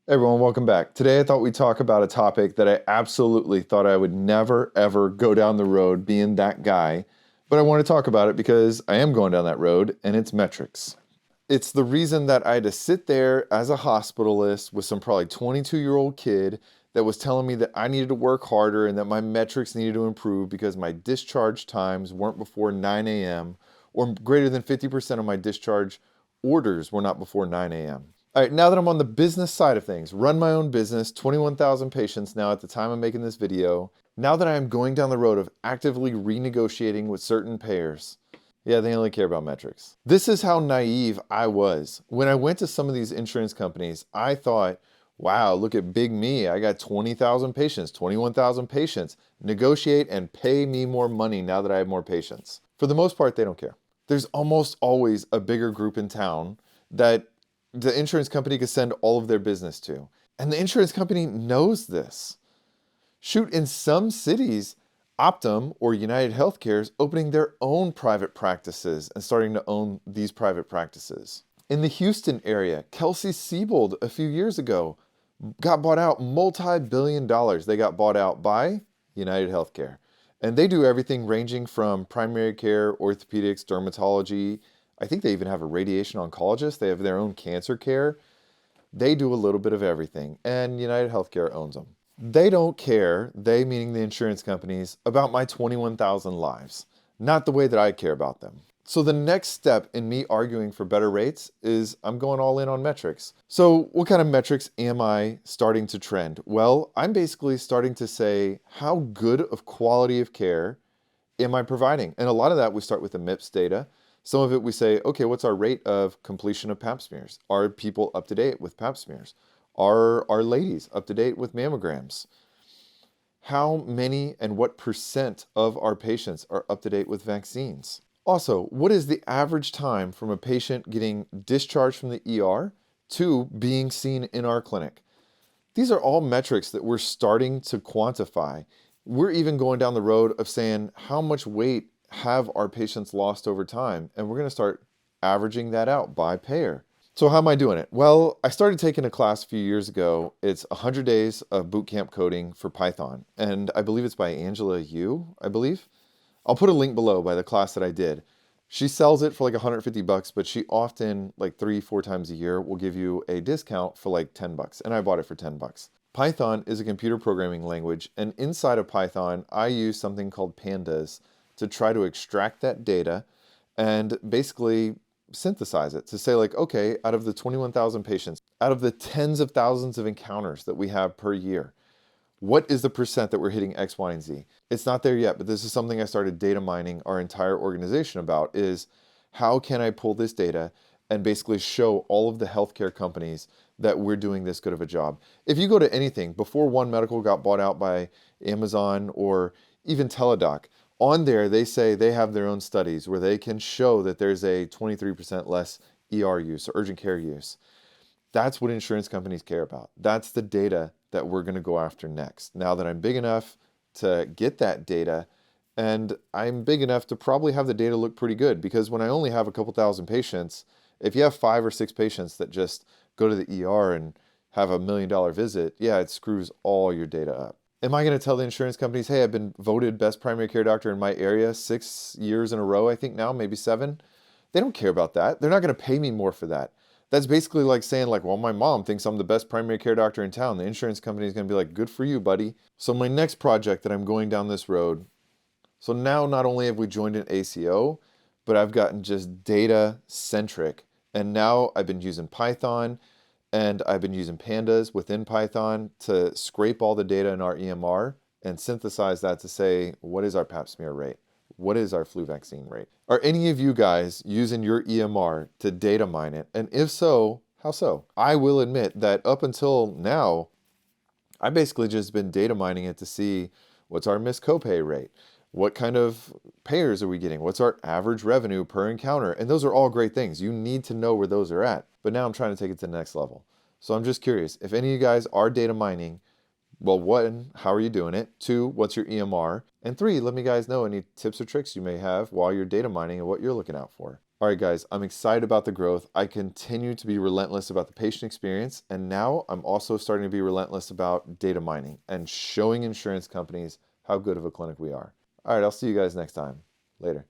Hey everyone, welcome back. Today I thought we'd talk about a topic that I absolutely thought I would never ever go down the road being that guy, but I want to talk about it because I am going down that road and it's metrics. It's the reason that I had to sit there as a hospitalist with some probably 22-year-old kid that was telling me that I needed to work harder and that my metrics needed to improve because my discharge times weren't before 9 a.m. or greater than 50% of my discharge orders were not before 9 a.m. All right, now that I'm on the business side of things, run my own business, 21,000 patients now at the time I'm making this video. Now that I am going down the road of actively renegotiating with certain payers, yeah, they only care about metrics. This is how naive I was. When I went to some of these insurance companies, I thought, wow, look at big me. I got 20,000 patients, 21,000 patients. Negotiate and pay me more money now that I have more patients. For the most part, they don't care. There's almost always a bigger group in town that the insurance company could send all of their business to. And the insurance company knows this. Shoot, in some cities, Optum or United Healthcare is opening their own private practices and starting to own these private practices. In the Houston area, Kelsey-Seybold a few years ago got bought out multi-billion dollars. They got bought out by United Healthcare. And they do everything ranging from primary care, orthopedics, dermatology. I think they even have a radiation oncologist. They have their own cancer care. They do a little bit of everything, and United Healthcare owns them. They don't care, they meaning the insurance companies, about my 21,000 lives, not the way that I care about them. So the next step in me arguing for better rates is I'm going all in on metrics. So what kind of metrics am I starting to trend? Well, I'm basically starting to say, how good of quality of care am I providing? And a lot of that we start with the MIPS data. Some of it we say, okay, what's our rate of completion of pap smears? Are people up to date with pap smears? Are our ladies up to date with mammograms? How many and what percent of our patients are up to date with vaccines? Also, what is the average time from a patient getting discharged from the ER to being seen in our clinic? These are all metrics that we're starting to quantify. We're even going down the road of saying how much weight have our patients lost over time, and we're going to start averaging that out by payer. So how am I doing it? Well, I started taking a class a few years ago. It's 100 days of bootcamp coding for Python, and I believe it's by Angela Yu, I believe. I'll put a link below by the class that I did. She sells it for like 150 bucks, but she often, like 3-4 times a year, will give you a discount for like 10 bucks, and I bought it for 10 bucks. Python is a computer programming language, and inside of Python, I use something called pandas to try to extract that data and basically synthesize it to say like, okay, out of the 21,000 patients, out of the tens of thousands of encounters that we have per year, what is the percent that we're hitting X, Y, and Z? It's not there yet, but this is something I started data mining our entire organization about is how can I pull this data and basically show all of the healthcare companies that we're doing this good of a job. If you go to anything, before One Medical got bought out by Amazon or even Teladoc, on there they say they have their own studies where they can show that there's a 23% less ER use or urgent care use. That's what insurance companies care about. That's the data that we're going to go after next. Now that I'm big enough to get that data, and I'm big enough to probably have the data look pretty good, because when I only have a couple thousand patients, if you have 5 or 6 patients that just go to the ER and have $1 million visit, yeah, it screws all your data up. Am I going to tell the insurance companies, hey, I've been voted best primary care doctor in my area 6 years in a row, I think now, maybe 7? They don't care about that. They're not going to pay me more for that. That's basically like saying like, well, my mom thinks I'm the best primary care doctor in town. The insurance company is going to be like, good for you, buddy. So my next project that I'm going down this road, so now not only have we joined an ACO, but I've gotten just data centric. And now I've been using Python and I've been using pandas within Python to scrape all the data in our EMR and synthesize that to say, what is our pap smear rate? What is our flu vaccine rate? Are any of you guys using your EMR to data mine it? And if so, how so? I will admit that up until now, I've basically just been data mining it to see what's our missed copay rate? What kind of payers are we getting? What's our average revenue per encounter? And those are all great things. You need to know where those are at. But now I'm trying to take it to the next level. So I'm just curious, if any of you guys are data mining, well, one, how are you doing it? 2, what's your EMR? And 3, let me guys know any tips or tricks you may have while you're data mining and what you're looking out for. All right, guys, I'm excited about the growth. I continue to be relentless about the patient experience, and now I'm also starting to be relentless about data mining and showing insurance companies how good of a clinic we are. All right, I'll see you guys next time. Later.